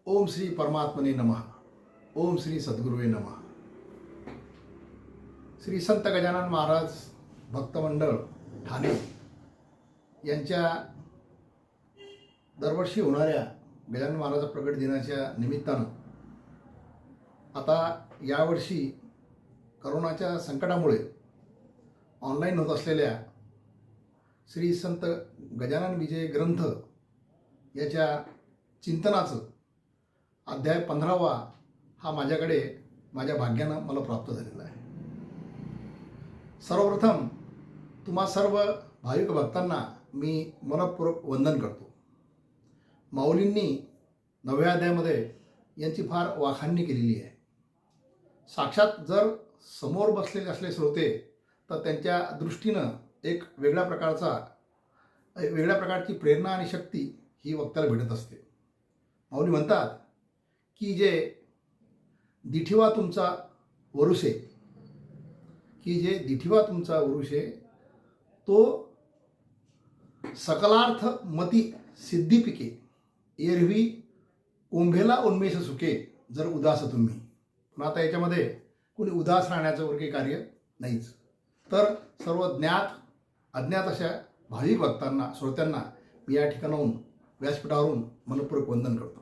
ओम श्री परमात्मने नमः. ओम श्री सद्गुरुवे नमः. श्री संत गजानन महाराज भक्तमंडळ ठाणे यांच्या दरवर्षी होणाऱ्या गजानन महाराज प्रगट दिनाच्या निमित्तानं आता यावर्षी करोनाच्या संकटामुळे ऑनलाईन होत असलेल्या श्री संत गजानन विजय ग्रंथ याच्या चिंतनाचं अध्याय 15वा हा माझ्याकडे माझ्या भाग्यानं मला प्राप्त झालेला आहे. सर्वप्रथम तुम्हा सर्व भाविक भक्तांना मी मनपूर्वक वंदन करतो. माऊलींनी 9व्या अध्यायामध्ये यांची फार वाखाणणी केलेली आहे. साक्षात जर समोर बसलेले असले श्रोते तर त्यांच्या दृष्टीनं एक वेगळ्या प्रकारची प्रेरणा आणि शक्ती ही वक्त्याला भेटत असते. माऊली म्हणतात की जे दिठिवा तुमचा वरुषे तो सकलार्थ मती सिद्धी पिके एरवी कोंभेला उन्मेष सुके जर उदास तुम्ही. पण आता याच्यामध्ये कोणी उदास राहण्याचं वगैरे कार्य नाहीच. तर सर्व ज्ञात अज्ञात अशा भाविक भक्तांना श्रोत्यांना मी या ठिकाणाहून व्यासपीठावरून मनपूर्वक वंदन करतो.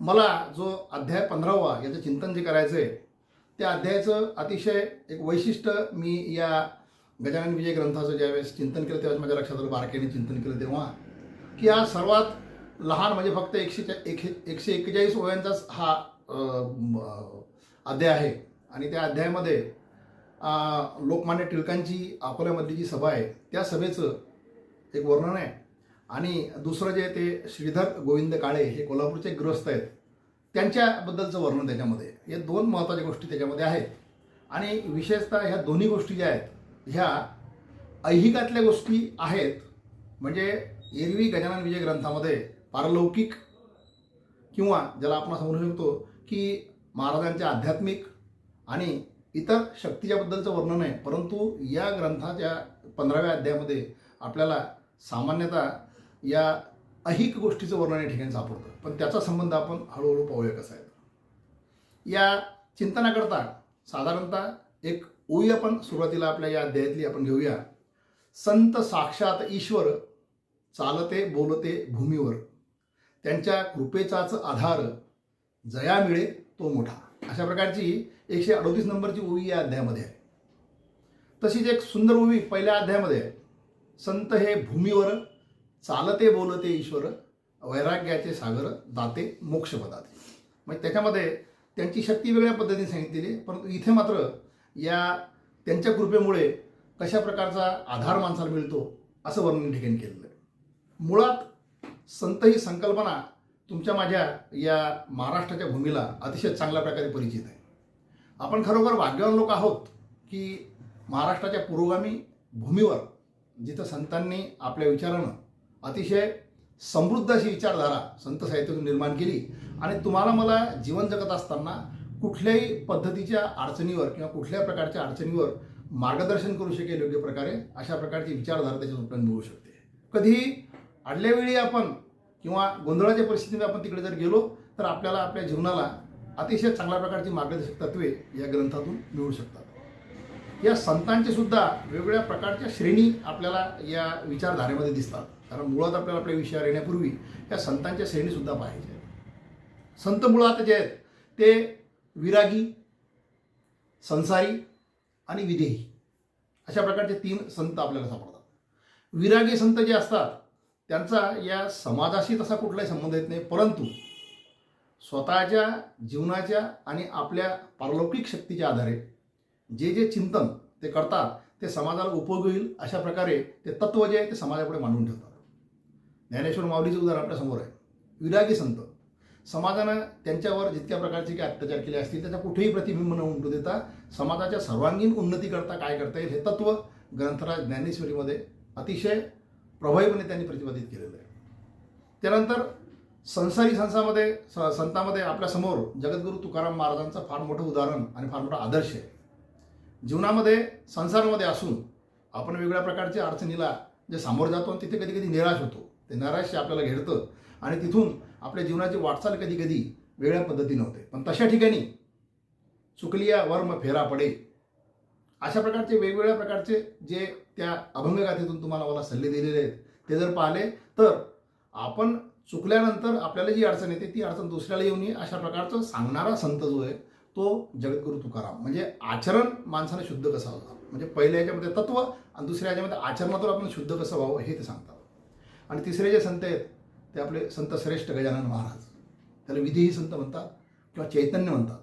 मला जो अध्याय 15वा याचं चिंतन जे करायचं आहे त्या अध्यायाचं अतिशय एक वैशिष्ट्य मी या गजानन विजय ग्रंथाचं ज्यावेळेस चिंतन केलं त्यावेळेस माझ्या लक्षात आलं, बारकाईने चिंतन केलं तेव्हा, की हा सर्वात लहान म्हणजे फक्त 141 ओव्यांचाच हा अध्याय आहे. आणि त्या अध्यायामध्ये लोकमान्य टिळकांची अकोल्यामधली जी सभा आहे त्या सभेचं एक वर्णन आहे. आणि दुसरं जे ते श्रीधर गोविंद काळे हे कोल्हापूरचे गृहस्थ आहेत त्यांच्याबद्दलचं वर्णन त्याच्यामध्ये. हे दोन महत्त्वाच्या गोष्टी त्याच्यामध्ये आहेत. आणि विशेषतः ह्या दोन्ही गोष्टी ज्या आहेत ह्या ऐहिकातल्या गोष्टी आहेत. म्हणजे एरवी गजानन विजय ग्रंथामध्ये पारलौकिक किंवा ज्याला आपण असं म्हणू शकतो की महाराजांच्या आध्यात्मिक आणि इतर शक्तीच्याबद्दलचं वर्णन आहे. परंतु या ग्रंथाच्या 15व्या अध्यायामध्ये आपल्याला सामान्यतः या ऐहिक गोष्टीचं वर्णन या ठिकाणी सापडतं. पण त्याचा संबंध आपण हळूहळू पाहूया कसा आहे. या चिंतनाकरता साधारणतः एक ओळी आपण सुरुवातीला आपल्या या अध्यायातली आपण घेऊया. संत साक्षात ईश्वर चालते बोलते भूमीवर त्यांच्या कृपेचाच आधार जया मिळे तो मोठा. अशा प्रकारची 138 नंबरची ओळी या अध्यायामध्ये आहे. तशीच एक सुंदर ओळी पहिल्या अध्यायामध्ये आहे. संत हे भूमीवर चालते बोलते ईश्वर वैराग्याचे सागर दाते मोक्षपदाते. म्हणजे त्याच्यामध्ये त्यांची शक्ती वेगळ्या पद्धतीने सांगितलेली, परंतु इथे मात्र या त्यांच्या कृपेमुळे कशा प्रकारचा आधार माणसाला मिळतो असं वर्णन ठिकाणी केलेलं आहे. मुळात संत ही संकल्पना तुमच्या माझ्या या महाराष्ट्राच्या भूमीला अतिशय चांगल्या प्रकारे परिचित आहे. आपण खरोखर भाग्यवान लोक आहोत की महाराष्ट्राच्या पुरोगामी भूमीवर जिथं संतांनी आपल्या विचारानं अतिशय समृद्ध अशी विचारधारा संत साहित्यातून निर्माण केली. आणि तुम्हाला मला जीवन जगत असताना कुठल्याही पद्धतीच्या अडचणीवर किंवा कुठल्याही प्रकारच्या अडचणीवर मार्गदर्शन करू शकेल योग्य प्रकारे अशा प्रकारची विचारधारा त्याच्यातून आपल्याला मिळू शकते. कधीही अडल्यावेळी आपण किंवा गोंधळाच्या परिस्थितीमध्ये आपण तिकडे जर गेलो तर आपल्याला आपल्या जीवनाला अतिशय चांगल्या प्रकारची मार्गदर्शक तत्वे या ग्रंथातून मिळू शकतात. या संतांचे सुद्धा वेगवेगळ्या प्रकारच्या श्रेणी आपल्याला या विचारधारेमध्ये दिसतात. कारण मुळात आपल्याला आपल्या विषयावर येण्यापूर्वी या संतांच्या श्रेणीसुद्धा पाहिजे. संत मुळात जे आहेत ते विरागी, संसारी आणि विदेही अशा प्रकारचे 3 संत आपल्याला सापडतात. विरागी संत जे असतात त्यांचा या समाजाशी तसा कुठलाही संबंध येत नाही, परंतु स्वतःच्या जीवनाच्या आणि आपल्या पारलौकिक शक्तीच्या आधारे जे जे चिंतन ते करतात ते समाजाला उपयोगी होईल अशा प्रकारे ते तत्व जे आहे ते समाजापुढे मांडून ठेवतात. ज्ञानेश्वर माऊलीचं उदाहरण आपल्या समोर आहे. विरागी संत समाजानं त्यांच्यावर जितक्या प्रकारचे काही अत्याचार केले असतील त्याचा कुठेही प्रतिबिंब न उमटू देता समाजाच्या सर्वांगीण उन्नती करता काय करता येईल हे तत्व ग्रंथराज ज्ञानेश्वरीमध्ये अतिशय प्रभावीपणे त्यांनी प्रतिपादित केलेलं आहे. त्यानंतर संसारी संतामध्ये आपल्यासमोर जगद्गुरू तुकाराम महाराजांचं फार मोठं उदाहरण आणि फार मोठा आदर्श आहे. जीवनामध्ये संसारामध्ये असून आपण वेगवेगळ्या प्रकारच्या अडचणीला जे सामोरं जातो आणि तिथे कधी कधी निराश होतो. ते नैराश्य आपल्याला घेरतं आणि तिथून आपल्या जीवनाची वाटचाल कधी कधी वेगळ्या पद्धतीने होते. पण तशा ठिकाणी चुकलिया वर्म फेरा पडे, अशा प्रकारचे वेगवेगळ्या प्रकारचे जे त्या अभंगगाथेतून तुम्हाला मला सल्ले दिलेले आहेत ते जर पाहिले तर आपण चुकल्यानंतर आपल्याला जी अडचण येते ती अडचण दुसऱ्याला येऊ नये अशा प्रकारचं सांगणारा संत जो आहे तो जगद्गुरु तुकाराम. म्हणजे आचरण माणसाने शुद्ध कसं व्हावं, म्हणजे पहिल्या याच्यामध्ये तत्व आणि दुसऱ्या याच्यामध्ये आचरणातून आपण शुद्ध कसं व्हावं हे ते सांगतात. आणि तिसरे जे संत आहेत ते आपले संत श्रेष्ठ गजानन महाराज, त्याला विधेयी संत म्हणतात किंवा चैतन्य म्हणतात.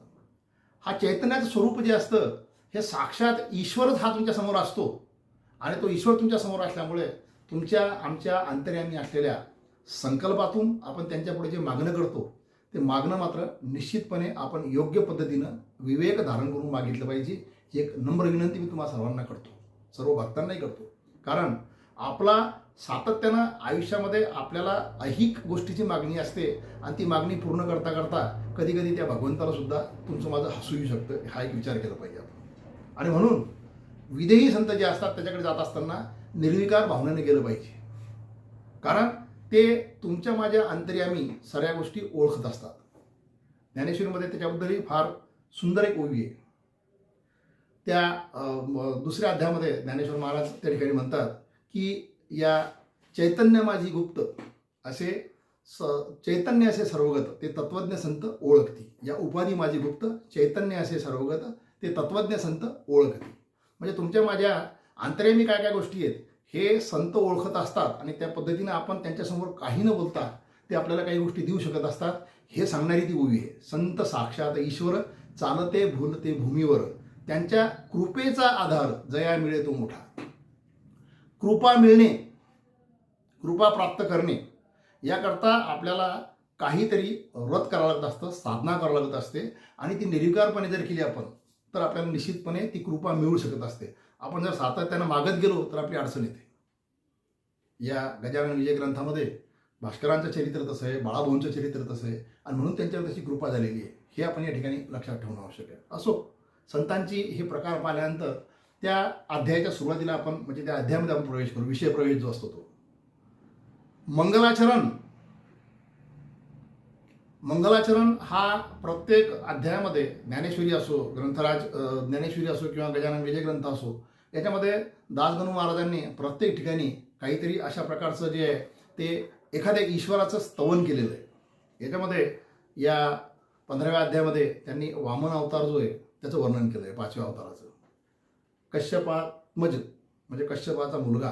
हा चैतन्याचं स्वरूप जे असतं हे साक्षात ईश्वरच हा तुमच्या समोर असतो आणि तो ईश्वर तुमच्या समोर असल्यामुळे तुमच्या आमच्या अंतर्यामी असलेल्या संकल्पातून आपण त्यांच्यापुढे जे मागणं करतो ते मागणं मात्र निश्चितपणे आपण योग्य पद्धतीनं विवेक धारण करून मागितलं पाहिजे. ही एक नम्र विनंती मी तुम्हाला सर्वांना करतो, सर्व भक्तांनाही करतो. कारण आपला सातत्यानं आयुष्यामध्ये आपल्याला ऐहिक गोष्टीची मागणी असते आणि ती मागणी पूर्ण करता करता कधी कधी त्या भगवंताला सुद्धा तुमचं माझं हसू येऊ शकतं. हा एक विचार केला पाहिजे आपण. आणि म्हणून विदेही संत जे असतात त्याच्याकडे जात असताना निर्विकार भावनेने गेलं पाहिजे. कारण ते तुमच्या माझ्या अंतर्यामी सगळ्या गोष्टी ओळखत असतात. ज्ञानेश्वरीमध्ये त्याच्याबद्दलही फार सुंदर एक ओवी आहे. त्या दुसऱ्या अध्यायामध्ये ज्ञानेश्वर महाराज त्या ठिकाणी म्हणतात की या चैतन्य माझी गुप्त असे चैतन्य असे सर्वगत ते तत्वज्ञ संत ओळखती. या उपाधी माझी गुप्त चैतन्य असे सर्वगत ते तत्वज्ञ संत ओळखती. म्हणजे तुमच्या माझ्या अंतर्यामी काय काय गोष्टी आहेत हे संत ओळखत असतात आणि त्या पद्धतीनं आपण त्यांच्यासमोर काही न बोलता ते आपल्याला काही गोष्टी देऊ शकत असतात. हे सांगणारी ती ओवी आहे. संत साक्षात ईश्वर चालते भूलते भूमीवर, त्यांच्या कृपेचा आधार जया मिळे तो मोठा. कृपा मिळणे, कृपा प्राप्त करणे याकरता आपल्याला काहीतरी व्रत करावं लागत असतं, साधना करावं लागत असते आणि ती निर्विकारपणे जर केली आपण तर आपल्याला निश्चितपणे ती कृपा मिळू शकत असते. आपण जर सातत्यानं मागत गेलो तर आपली अडचण येते. या गजानन विजय ग्रंथामध्ये भास्करांचं चरित्र तसं आहे, बाळाभाऊंचं चरित्र तसं आहे आणि म्हणून त्यांच्यावर तशी कृपा झालेली आहे. हे आपण या ठिकाणी लक्षात ठेवणं आवश्यक आहे. असो, संतांची हे प्रकार पाहिल्यानंतर त्या अध्यायाच्या सुरुवातीला आपण म्हणजे त्या अध्यायामध्ये आपण प्रवेश करू. विषय प्रवेश जो असतो तो मंगलाचरण. मंगलाचरण हा प्रत्येक अध्यायामध्ये ज्ञानेश्वरी असो, ग्रंथराज ज्ञानेश्वरी असो किंवा गजानन विजय ग्रंथ असो, याच्यामध्ये दासगणू महाराजांनी प्रत्येक ठिकाणी काहीतरी अशा प्रकारचं जे आहे ते एखाद्या ईश्वराचं स्तवन केलेलं आहे. याच्यामध्ये या 15व्या अध्यायामध्ये त्यांनी वामन अवतार जो आहे त्याचं वर्णन केलं आहे. 5व्या अवताराचं कश्यपात्मज म्हणजे कश्यपाचा मुलगा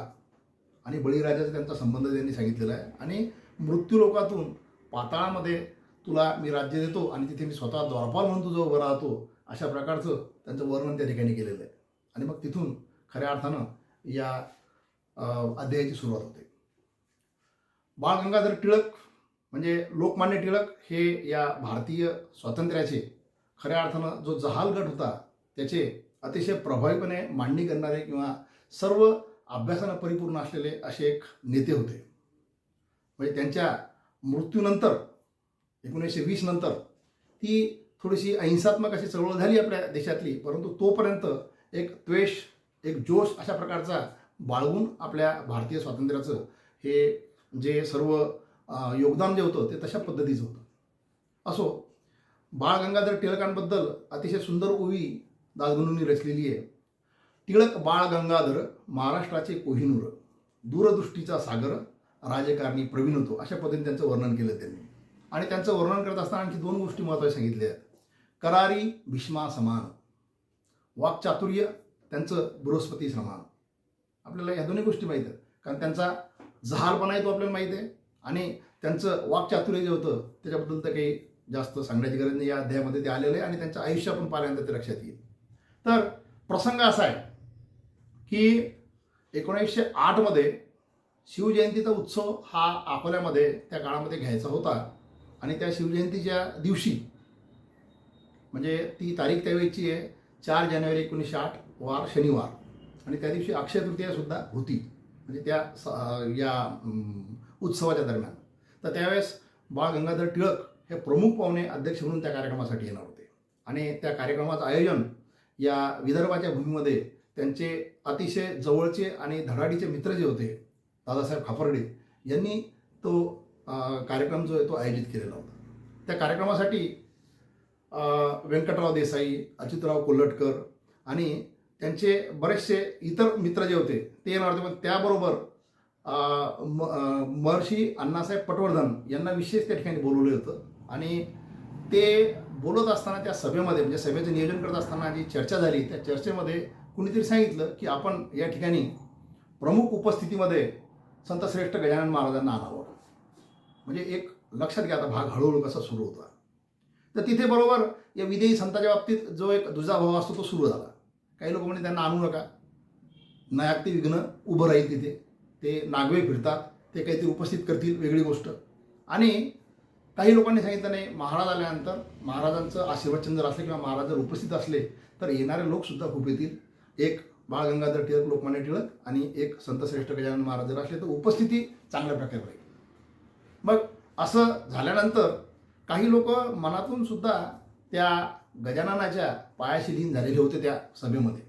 आणि बळीराजाचा त्यांचा संबंध त्यांनी सांगितलेला आहे. आणि मृत्यूलोकातून पाताळामध्ये तुला मी राज्य देतो आणि तिथे मी स्वतः द्वारपाल म्हणून तुझं उभं राहतो, अशा प्रकारचं त्यांचं वर्णन त्या ठिकाणी केलेलं आहे. आणि मग तिथून खऱ्या अर्थानं या अध्यायाची सुरुवात होते. बाळ गंगाधर टिळक म्हणजे लोकमान्य टिळक हे या भारतीय स्वातंत्र्याचे खऱ्या अर्थानं जो जहाल गट होता त्याचे अतिशय प्रभावीपणे मांडणी करणारे किंवा सर्व अभ्यासानं परिपूर्ण असलेले असे एक नेते होते. म्हणजे त्यांच्या मृत्यूनंतर 1920 नंतर ती थोडीशी अहिंसात्मक अशी चळवळ झाली आपल्या देशातली, परंतु तोपर्यंत एक द्वेष, एक जोश अशा प्रकारचा बाळगून आपल्या भारतीय स्वातंत्र्याचं हे जे सर्व योगदान जे होतं ते तशा पद्धतीचं होतं. असो, बाळ गंगाधर टिळकांबद्दल अतिशय सुंदर ओवी दासगणूंनी रचलेली आहे. टिळक बाळ गंगाधर महाराष्ट्राचे कोहिनूर, दूरदृष्टीचा सागर, राजकारणी प्रवीण होतो, अशा पद्धतीने त्यांचं वर्णन केलं त्यांनी. आणि त्यांचं वर्णन करत असताना आणखी 2 गोष्टी महत्त्वाच्या सांगितल्या आहेत. करारी भीष्मा समान, वाक्चातुर्य त्यांचं बृहस्पती समान. आपल्याला या दोन्ही गोष्टी माहीत आहेत कारण त्यांचा जहालपणा आहे तो आपल्याला माहीत आहे आणि त्यांचं वाक्चातुर्य जे होतं त्याच्याबद्दल तर काही जास्त सांगण्याची गरज नाही. या अध्यायामध्ये ते आलेलं आहे आणि त्यांचं आयुष्य आपण पाहिल्यानंतर ते लक्षात येईल. तर प्रसंग असा आहे की 1908 मध्ये शिवजयंतीचा उत्सव हा अकोल्यामध्ये त्या काळामध्ये घ्यायचा होता आणि त्या शिवजयंतीच्या दिवशी म्हणजे ती तारीख त्यावेळेची आहे 4 जानेवारी 1908 वार शनिवार आणि त्या दिवशी अक्षय तृतीया सुद्धा होती म्हणजे त्या या उत्सवाच्या दरम्यान. तर त्यावेळेस बाळ गंगाधर टिळक हे प्रमुख पाहुणे अध्यक्ष म्हणून त्या कार्यक्रमासाठी येणार होते आणि त्या कार्यक्रमाचं आयोजन या विदर्भाच्या भूमीमध्ये त्यांचे अतिशय जवळचे आणि धडाडीचे मित्र जे होते दादासाहेब खापर्डे यांनी तो कार्यक्रम जो आहे तो आयोजित केलेला होता. त्या कार्यक्रमासाठी व्यंकटराव देसाई, अच्युतराव कोल्हटकर आणि त्यांचे बरेचसे इतर मित्र जे होते ते येणार होते. पण त्याबरोबर महर्षी अण्णासाहेब पटवर्धन यांना विशेष त्या ठिकाणी बोलवलं होतं. आणि ते बोलत असताना त्या सभेमध्ये, म्हणजे सभेचं नियोजन करत असताना जी चर्चा झाली, त्या चर्चेमध्ये कुणीतरी सांगितलं की आपण या ठिकाणी प्रमुख उपस्थितीमध्ये संतश्रेष्ठ गजानन महाराजांना आणावं. म्हणजे एक लक्षात घ्या, आता भाग हळूहळू कसा सुरू होता. तर तिथे बरोबर या विदेही संतांच्या बाबतीत जो एक दुजाभाव असतो तो सुरू झाला. काही लोक म्हणजे त्यांना आणू नका, नायक ते विघ्न उभं राहील तिथे, ते नागवे फिरतात, ते काहीतरी उपस्थित करतील, वेगळी गोष्ट. आणि काही लोकांनी सांगितलं नाही, महाराज आल्यानंतर महाराजांचं आशीर्वचन जर असले किंवा महाराज जर उपस्थित असले तर येणारे लोकसुद्धा खूप येतील. एक बाळ गंगाधर टिळक, लोकमान्य टिळक आणि एक संतश्रेष्ठ गजानन महाराज जर असले तर उपस्थिती चांगल्या प्रकारे राहील. मग असं झाल्यानंतर काही लोक मनातून सुद्धा त्या गजाननाच्या पायाशी लीन झालेले होते त्या सभेमध्ये,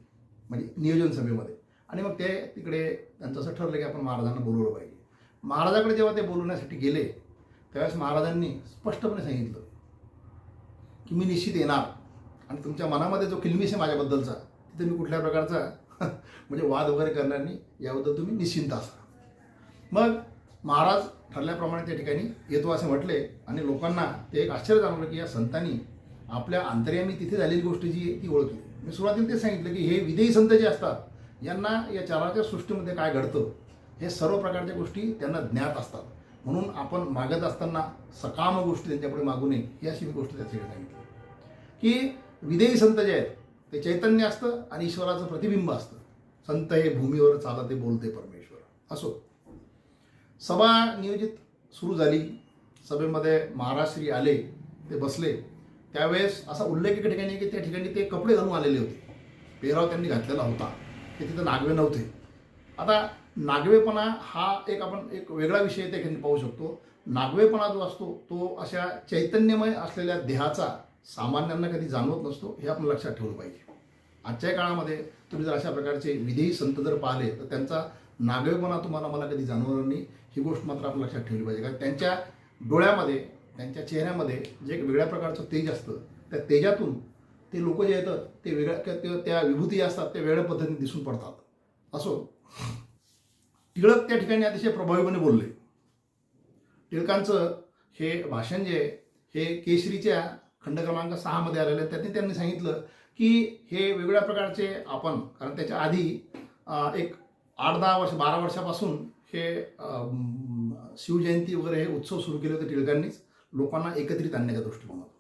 म्हणजे नियोजन सभेमध्ये. आणि मग ते तिकडे त्यांचं असं ठरलं की आपण महाराजांना बोलवलं पाहिजे. महाराजाकडे जेव्हा ते बोलवण्यासाठी गेले त्यावेळेस महाराजांनी स्पष्टपणे सांगितलं की मी निश्चित येणार आणि तुमच्या मनामध्ये जो किलमिश आहे माझ्याबद्दलचा तिथे मी कुठल्या प्रकारचा म्हणजे वाद वगैरे करणार नाही, याबद्दल तुम्ही निश्चिंत असा. मग महाराज ठरल्याप्रमाणे त्या ठिकाणी येतो असे म्हटले आणि लोकांना ते एक आश्चर्य जाणवलं की या संतांनी आपल्या अंतर्यामी तिथे झालेली गोष्ट जी ती ओळखली. मी सुरुवातीला ते सांगितलं की हे विदेही संत जे असतात यांना या चराचर सृष्टीमध्ये काय घडतं हे सर्व प्रकारच्या गोष्टी त्यांना ज्ञात असतात. म्हणून आपण मागत असताना सकाम गोष्टी त्यांच्यापुढे मागू नये, ही अशी मी गोष्ट त्याच्याकडे सांगितली की विदेही संत जे आहेत ते चैतन्य असतं आणि ईश्वराचं प्रतिबिंब असतं. संत हे भूमीवर चालते बोलते परमेश्वर. असो, सभा नियोजित सुरू झाली. सभेमध्ये महाराज श्री आले, ते बसले. त्यावेळेस असा उल्लेख एका ठिकाणी की त्या ठिकाणी ते कपडे घालून आलेले होते, पेहराव त्यांनी घातलेला होता, ते तिथं नागवे नव्हते. आता नागवेपणा हा आपण एक वेगळा विषय त्या ठिकाणी पाहू शकतो. नागवेपणा जो असतो तो अशा चैतन्यमय असलेल्या देहाचा सामान्यांना कधी जाणवत नसतो, हे आपण लक्षात ठेवलं पाहिजे. आजच्या काळामध्ये तुम्ही जर अशा प्रकारचे विदेही संत जर पाहिले तर त्यांचा नागवेपणा तुम्हाला मला कधी जाणवणार नाही, ही गोष्ट मात्र आपण लक्षात ठेवली पाहिजे. कारण त्यांच्या डोळ्यामध्ये, त्यांच्या चेहऱ्यामध्ये जे एक वेगळ्या प्रकारचं तेज असतं, त्या तेजातून ते लोक जे येतात ते वेगळ्या, त्या विभूती असतात ते वेगळ्या पद्धतीने दिसून पडतात. असो, टिळक त्या ठिकाणी अतिशय प्रभावीपणे बोलले. टिळकांचं हे भाषण जे हे केसरीच्या खंड क्रमांक 6 मध्ये आलेलं आहे. त्यातून त्यांनी सांगितलं की हे वेगवेगळ्या प्रकारचे आपण, कारण त्याच्या आधी एक 8-10 वर्ष 12 वर्षापासून हे शिवजयंती वगैरे हे उत्सव सुरू केले होते टिळकांनीच, लोकांना एकत्रित आणण्याच्या दृष्टिकोनातून.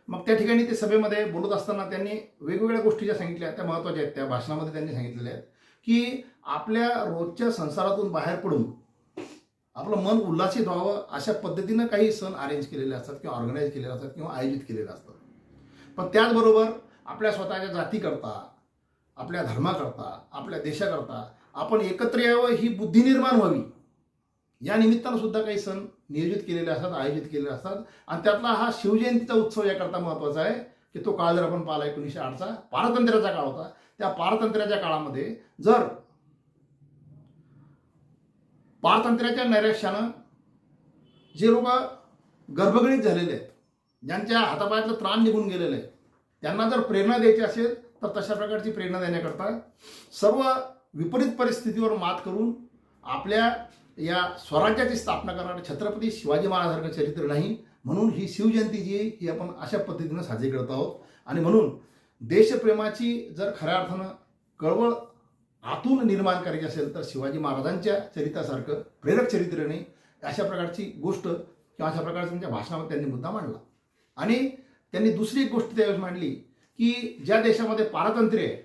मग त्या ठिकाणी ते सभेमध्ये बोलत असताना त्यांनी वेगवेगळ्या गोष्टी ज्या सांगितल्या त्या महत्त्वाच्या आहेत. त्या भाषणामध्ये त्यांनी सांगितलेल्या आहेत की आपल्या रोजच्या संसारातून बाहेर पडून आपलं मन उल्हासित व्हावं अशा पद्धतीनं काही सण अरेंज केलेले असतात किंवा ऑर्गनाईज केलेले असतात किंवा आयोजित केलेले असतात. पण त्याचबरोबर आपल्या स्वतःच्या जातीकरता, आपल्या धर्माकरता, आपल्या देशाकरता आपण एकत्र यावं ही बुद्धी निर्माण व्हावी या निमित्तानं सुद्धा काही सण नियोजित केलेले असतात, आयोजित केलेले असतात. आणि त्यातला हा शिवजयंतीचा उत्सव याकरता महत्त्वाचा आहे की तो काळ जर आपण पाहिला 1908चा पारतंत्र्याचा काळ होता. त्या पारतंत्र्याच्या काळामध्ये जर पारतंत्र्याच्या नैराश्यानं जे लोक गर्भगणित झालेले आहेत, ज्यांच्या हातापायातलं त्राण निघून गेलेलं आहे, त्यांना जर प्रेरणा द्यायची असेल तर तशा प्रकारची प्रेरणा देण्याकरता सर्व विपरीत परिस्थितीवर मात करून आपल्या या स्वराज्याची स्थापना करणारे छत्रपती शिवाजी महाराजांसारखं चरित्र नाही. म्हणून ही शिवजयंती जी आहे ही आपण अशा पद्धतीनं साजरी करत आहोत. आणि म्हणून देशप्रेमाची जर खऱ्या अर्थानं कळवळ आतून निर्माण करायची असेल तर शिवाजी महाराजांच्या चरित्रासारखं प्रेरक चरित्र नाही, अशा प्रकारची गोष्ट किंवा अशा प्रकारचं त्यांच्या भाषणामध्ये त्यांनी मुद्दा मांडला. आणि त्यांनी दुसरी एक गोष्ट त्यावेळेस मांडली की ज्या देशामध्ये पारतंत्र्य आहे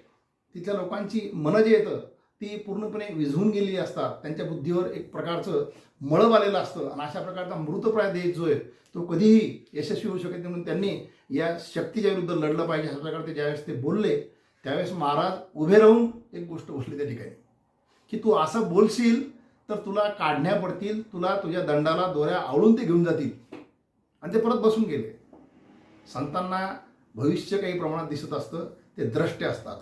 तिथल्या लोकांची मनं जे येतं ती पूर्णपणे विझवून गेलेली असतात, त्यांच्या बुद्धीवर एक प्रकारचं मळब आलेलं असतं आणि अशा प्रकारचा मृतप्राय देश जो आहे तो कधीही यशस्वी होऊ शकत नाही. म्हणून त्यांनी या शक्तीच्या विरुद्ध लढलं पाहिजे अशा प्रकारे ज्यावेळेस ते बोलले त्यावेळेस महाराज उभे राहून एक गोष्ट बोलली त्या ठिकाणी की तू असं बोलशील तर तुला काढण्या पडतील, तुला तुझ्या दंडाला दोऱ्या आवळून ते घेऊन जातील. आणि ते परत बसून गेले. संतांना भविष्य काही प्रमाणात दिसत असतं, ते द्रष्टे असतात.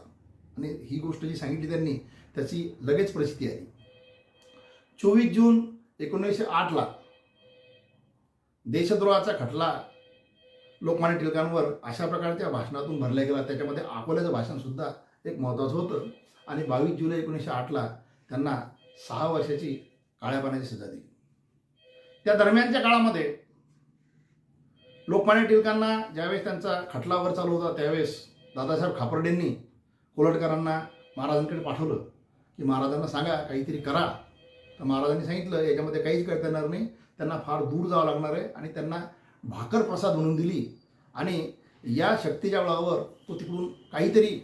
आणि ही गोष्ट जी सांगितली त्यांनी त्याची लगेच प्रचिती आली. 24 जून 1908ला देशद्रोहाचा खटला लोकमान्य टिळकांवर अशा प्रकारच्या भाषणातून भरला गेला. त्याच्यामध्ये अकोल्याचं भाषणसुद्धा एक महत्त्वाचं होतं. आणि 22 जुलै 1908ला त्यांना 6 वर्षाची काळ्या पाण्याची सजा दिली. त्या दरम्यानच्या काळामध्ये लोकमान्य टिळकांना ज्यावेळेस त्यांचा खटलावर चालू होता त्यावेळेस दादासाहेब खापर्डेंनी कोल्हटकरांना महाराजांकडे पाठवलं की महाराजांना सांगा काहीतरी करा. तर महाराजांनी सांगितलं याच्यामध्ये काहीच करता येणार नाही, त्यांना फार दूर जावं लागणार आहे. आणि त्यांना भाकर प्रसाद म्हणून दिली. आणि या शक्तीच्या बळावर तो तिकडून काहीतरी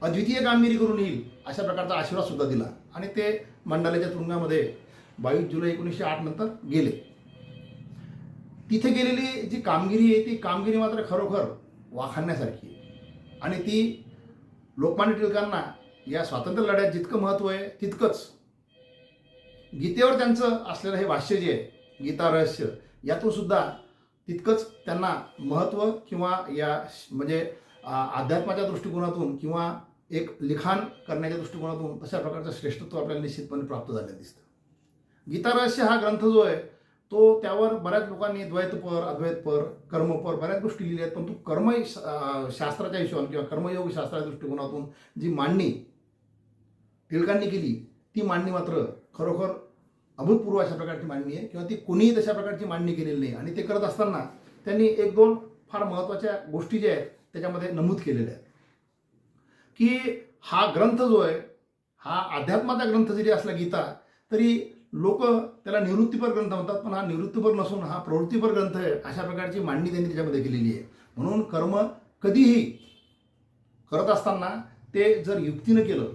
अद्वितीय कामगिरी करून येईल अशा प्रकारचा आशीर्वाद सुद्धा दिला. आणि ते मंडाल्याच्या तुरुंगामध्ये 22 जुलै 1908 नंतर गेले. तिथे गेलेली जी कामगिरी आहे ती कामगिरी मात्र खरोखर वाखाणण्यासारखी आहे. आणि ती लोकमान्य टिळकांना या स्वातंत्र्य लढ्यात जितकं महत्त्व आहे तितकंच गीतेवर त्यांचं असलेलं हे भाष्य जे आहे गीता रहस्य यातून सुद्धा तितकंच त्यांना महत्त्व किंवा या म्हणजे अध्यात्माच्या दृष्टिकोनातून किंवा एक लिखाण करण्याच्या दृष्टिकोनातून तशा प्रकारचं श्रेष्ठत्व आपल्याला निश्चितपणे प्राप्त झालेलं दिसतं. गीता रहस्य हा ग्रंथ जो आहे तो त्यावर बऱ्याच लोकांनी द्वैतपर, अद्वैतपर, कर्मपर बऱ्याच गोष्टी लिहिल्या आहेत. पण तो शास्त्राच्या हिशोबाने किंवा कर्मयोग शास्त्राच्या दृष्टिकोनातून जी मांडणी टिळकांनी केली ती मांडणी मात्र खरोखर अभूतपूर्व अशा प्रकारची मांडणी आहे किंवा ती कोणीही तशा प्रकारची मांडणी केलेली नाही. आणि ते करत असताना त्यांनी 1-2 फार महत्त्वाच्या गोष्टी ज्या आहेत त्याच्यामध्ये नमूद केलेल्या आहेत की हा ग्रंथ जो आहे हा अध्यात्माचा ग्रंथ जरी असला गीता तरी लोक त्याला निवृत्तीपर ग्रंथ म्हणतात. पण हा निवृत्तीपर नसून हा प्रवृत्तीपर ग्रंथ आहे अशा प्रकारची मांडणी त्यांनी त्याच्यामध्ये केलेली आहे. म्हणून कर्म कधीही करत असताना ते जर युक्तीनं केलं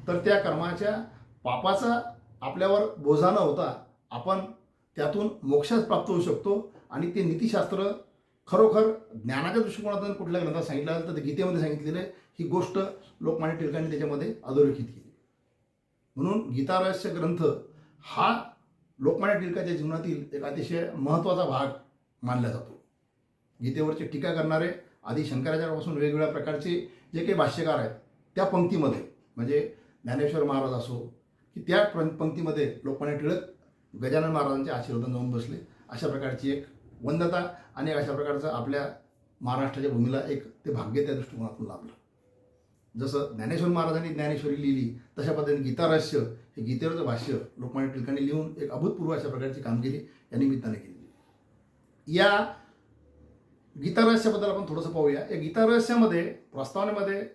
तर त्या कर्माच्या पापाचा आपल्यावर बोजा न होता आपण त्यातून मोक्षच प्राप्त होऊ शकतो. आणि ते नीतिशास्त्र खरोखर ज्ञानाच्या दृष्टिकोनातून कुठल्या ग्रंथात सांगितलं असेल तर गीतेमध्ये सांगितलेलं आहे. ही गोष्ट लोकमान्य टिळकांनी त्याच्यामध्ये अधोरेखित केली. म्हणून गीता रहस्य ग्रंथ हा लोकमान्य टिळकाच्या जीवनातील एक अतिशय महत्त्वाचा भाग मानला जातो. गीतेवरची टीका करणारे आधी शंकराचार्यापासून वेगवेगळ्या प्रकारचे जे काही भाष्यकार आहेत त्या पंक्तीमध्ये म्हणजे ज्ञानेश्वर महाराज असो की त्या पंक्तीमध्ये लोकमान्य टिळक गजानन महाराजांच्या आशीर्वादाने जाऊन बसले. अशा प्रकारची एक वंदता आणि अशा प्रकारचं आपल्या महाराष्ट्राच्या भूमीला एक ते भाग्य त्या दृष्टिकोनातून लाभलं. जसं ज्ञानेश्वर महाराजांनी ज्ञानेश्वरी लिहिली तशा पद्धतीने गीता रहस्य हे गीतेवरचं भाष्य लोकमान्य टिळकांनी लिहून एक अभूतपूर्व अशा प्रकारची कामगिरी या निमित्ताने केली. या गीता रहस्याबद्दल आपण थोडंसं पाहूया. या गीता रहस्यामध्ये प्रस्तावनेमध्ये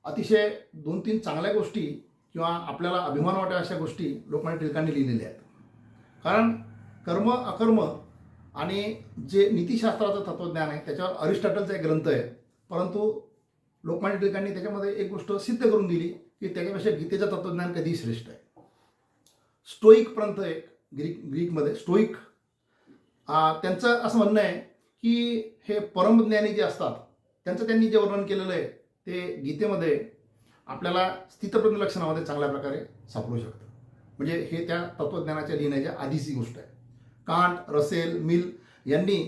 अतिशय 2-3 चांगल्या गोष्टी किंवा आपल्याला अभिमान वाटेल अशा गोष्टी लोकमान्य टिळकांनी लिहिलेल्या आहेत. कारण कर्म अकर्म आणि जे नीतिशास्त्राचं तत्त्वज्ञान आहे त्याच्यावर अरिस्टॉटलचा एक ग्रंथ आहे. परंतु लोकमान्य टिळकांनी त्याच्यामध्ये एक गोष्ट सिद्ध करून दिली की त्याच्यापेक्षा गीतेचं तत्त्वज्ञान कधीही श्रेष्ठ आहे. स्टोईक पंथ एक ग्रीकमध्ये स्टोईक त्यांचं असं म्हणणं आहे की हे परमज्ञानी जे असतात त्यांचं त्यांनी जे वर्णन केलेलं आहे ते गीतेमध्ये आपल्याला स्थितप्रज्ञ लक्षणामध्ये चांगल्या प्रकारे सापडू शकतं. म्हणजे हे त्या तत्त्वज्ञानाच्या लिहिण्याच्या आधीची गोष्ट आहे. कांट, रसेल, मिल यांनी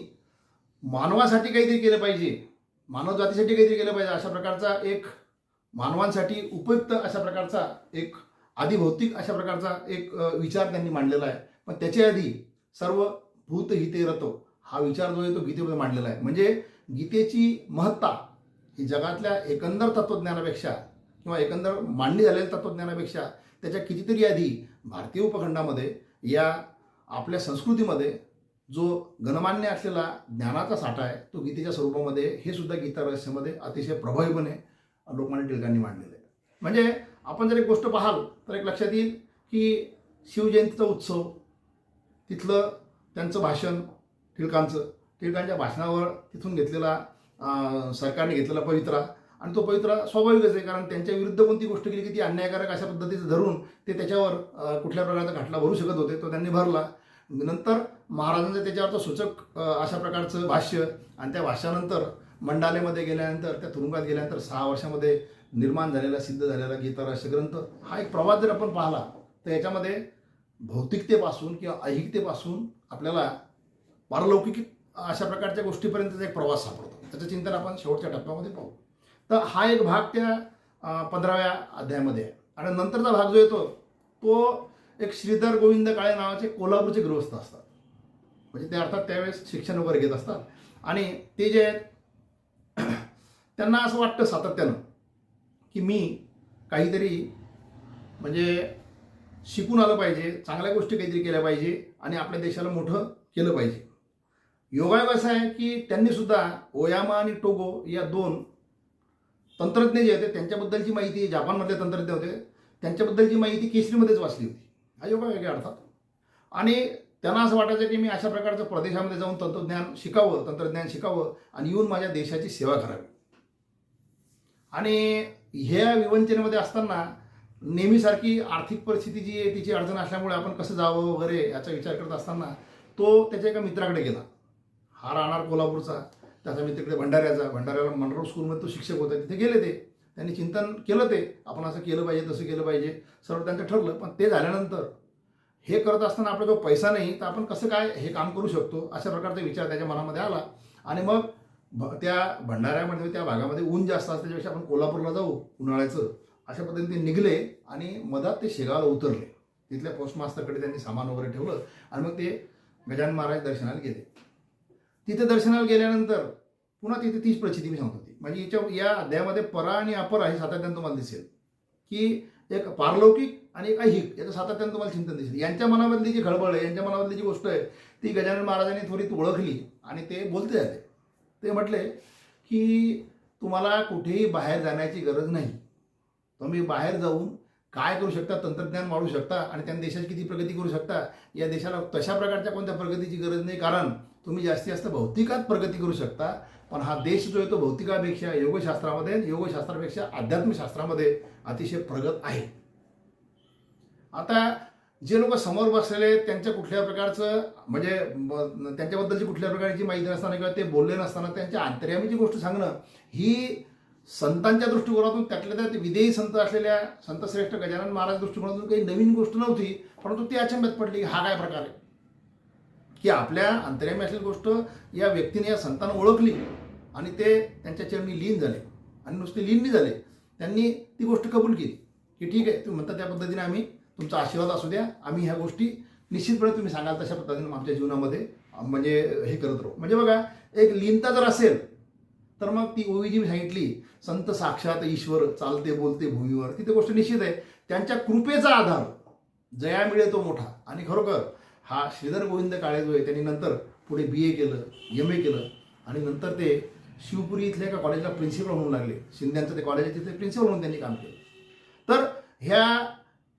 मानवासाठी काहीतरी केलं पाहिजे, मानवजातीसाठी काहीतरी केलं पाहिजे अशा प्रकारचा एक मानवांसाठी उपयुक्त अशा प्रकारचा एक आदिभौतिक अशा प्रकारचा एक विचार त्यांनी मांडलेला आहे. पण त्याच्या आधी सर्व भूत हिते रतो हा विचार जो आहे तो गीतेमध्ये मांडलेला आहे. म्हणजे गीतेची महत्ता ही जगातल्या एकंदर तत्त्वज्ञानापेक्षा किंवा एकंदर मांडणी झालेल्या तत्त्वज्ञानापेक्षा त्याच्या कितीतरी आधी भारतीय उपखंडामध्ये या आपल्या संस्कृतीमध्ये जो गणमान्य असलेला ज्ञानाचा साठा आहे तो गीतेच्या स्वरूपामध्ये हे सुद्धा गीता रहस्यामध्ये अतिशय प्रभावीपणे लोकमान्य टिळकांनी मांडलेलं आहे. म्हणजे आपण जर एक गोष्ट पाहाल तर एक लक्षात येईल की शिवजयंतीचा उत्सव तिथलं त्यांचं भाषण टिळकांच्या भाषणावर तिथून घेतलेला सरकारने घेतलेला पवित्रा आणि तो पवित्रा स्वाभाविकच आहे कारण त्यांच्या विरुद्ध कोणती गोष्ट केली की ती अन्यायकारक अशा पद्धतीचं धरून ते त्याच्यावर कुठल्या प्रकारचा खटला भरू शकत होते तो त्यांनी भरला. नंतर महाराजांचं त्याच्यावरचं सूचक अशा प्रकारचं भाष्य आणि त्या भाष्यानंतर मंडालेमध्ये गेल्यानंतर त्या तुरुंगात गेल्यानंतर 6 वर्षामध्ये निर्माण झालेला सिद्ध झालेला गीता रहस्य ग्रंथ हा एक प्रवास जर आपण पाहिला तर याच्यामध्ये भौतिकतेपासून किंवा ऐहिकतेपासून आपल्याला पारलौकिक अशा प्रकारच्या गोष्टीपर्यंतचा एक प्रवास सापडतो. त्याचं चिंतन आपण शेवटच्या टप्प्यामध्ये पाहू. तर हा एक भाग त्या 15व्या अध्यायामध्ये आहे. आणि नंतरचा भाग जो येतो तो एक श्रीधर गोविंद काळे नावाचे कोल्हापूरचे गृहस्थ असतात. म्हणजे ते अर्थात त्यावेळेस शिक्षण वगैरे घेत असतात आणि ते जे आहेत त्यांना असं वाटतं सातत्यानं की मी काहीतरी म्हणजे शिकून आलं पाहिजे, चांगल्या गोष्टी काहीतरी केल्या पाहिजे आणि आपल्या देशाला मोठं केलं पाहिजे. योगायोग असं आहे की त्यांनी सुद्धा ओयामा आणि टोगो या दोन तंत्रज्ञ जे होते त्यांच्याबद्दलची माहिती, जापानमधले तंत्रज्ञ होते त्यांच्याबद्दलची माहिती केसरीमध्येच वाचली होती. हा योगायोग आहे अर्थात. आणि त्यांना असं वाटायचं की मी अशा प्रकारचं प्रदेशामध्ये जाऊन तंत्रज्ञान शिकावं आणि येऊन माझ्या देशाची सेवा करावी. आणि ह्या विवंचनेमध्ये असताना नेहमीसारखी आर्थिक परिस्थिती जी आहे तिची अडचण असल्यामुळे आपण कसं जावं वगैरे याचा विचार करत असताना तो त्याच्या एका मित्राकडे गेला. हा राहणार कोल्हापूरचा, त्याचा मित्र तिकडे भंडाऱ्याला मनोर स्कूलमध्ये तो शिक्षक होता. तिथे गेले ते, त्यांनी चिंतन केलं ते आपण असं केलं पाहिजे तसं केलं पाहिजे सर्व त्यांचं ठरलं. पण ते झाल्यानंतर हे करत असताना आपल्याजवळ पैसा नाही तर आपण कसं काय हे काम करू शकतो अशा प्रकारचा विचार त्याच्या मनामध्ये आला. आणि मग त्या भंडाऱ्यामध्ये त्या भागामध्ये ऊन जास्त असतं त्याच्यापेक्षा आपण कोल्हापूरला जाऊ उन्हाळ्याचं अशा पद्धतीने ते निघले आणि मधात ते शेगावला उतरले. तिथल्या पोस्टमास्टरकडे त्यांनी सामान वगैरे ठेवलं आणि मग ते गजानन महाराज दर्शनाला गेले. तिथे दर्शनाला गेल्यानंतर पुन्हा तिथे तीच परिस्थिती मी सांगतो ती म्हणजे या अध्यायामध्ये परा आणि अपरा हे सातत्यानं तुम्हाला दिसेल की एक पारलौकिक आणि एक ऐहिक याचं सातत्यानं तुम्हाला चिंतन दिसेल. यांच्या मनामधली जी खळबळ आहे, यांच्या मनामधली जी गोष्ट आहे ती गजानन महाराजांनी थोडी ओळखली आणि ते बोलते जाते. ते म्हटले की तुम्हाला कुठेही बाहेर जाण्याची गरज नाही. तुम्ही बाहेर जाऊन काय करू शकता, तंत्रज्ञान वाढवू शकता आणि त्या देशाची किती प्रगती करू शकता. या देशाला तशा प्रकारच्या कोणत्या प्रगतीची गरज नाही, कारण तुम्ही जास्तीत जास्त भौतिकात प्रगती करू शकता. पण हा देश जो आहे तो भौतिकापेक्षा योगशास्त्रापेक्षा अध्यात्मशास्त्रामध्ये अतिशय प्रगत आहे. आता जे लोक समोर बसलेले त्यांच्या कुठल्या प्रकारचं म्हणजे त्यांच्याबद्दलची कुठल्या प्रकारची माहिती नसताना किंवा ते बोलले नसताना त्यांच्या अंतर्यामीची गोष्ट सांगणं ही संतांच्या दृष्टिकोनातून त्यातल्या त्यात विदेही संत असलेल्या संतश्रेष्ठ गजानन महाराज दृष्टिकोनातून काही नवीन गोष्ट नव्हती. परंतु ती अचंबित पडली हा काय प्रकार आहे की आपल्या अंतर्यामी असलेली गोष्ट या व्यक्तीने या संतांना ओळखली आणि ते त्यांच्या चरणी लीन झाले. आणि नुसते लीन नाही झाले, त्यांनी ती गोष्ट कबूल केली की ठीक आहे तुम्ही म्हणता त्या पद्धतीने आम्ही तुमचा आशीर्वाद असू द्या, आम्ही ह्या गोष्टी निश्चितपणे तुम्ही सांगाल तशा पद्धतीने आमच्या जीवनामध्ये म्हणजे हे करत राहू. म्हणजे बघा एक लीनता जर असेल तर मग ती ओवी जी मी सांगितली संत साक्षात ईश्वर चालते बोलते भूमीवर, ती गोष्ट निश्चित आहे. त्यांच्या कृपेचा आधार जया मिळे तो मोठा. आणि खरोखर हा श्रीधर गोविंद काळे जो आहे त्यांनी नंतर पुढे BA केलं, MA केलं आणि नंतर ते शिवपुरी इथल्या एका कॉलेजला प्रिन्सिपल म्हणून लागले. शिंद्यांचं ते कॉलेज आहे तिथे प्रिन्सिपल म्हणून त्यांनी काम केलं. तर ह्या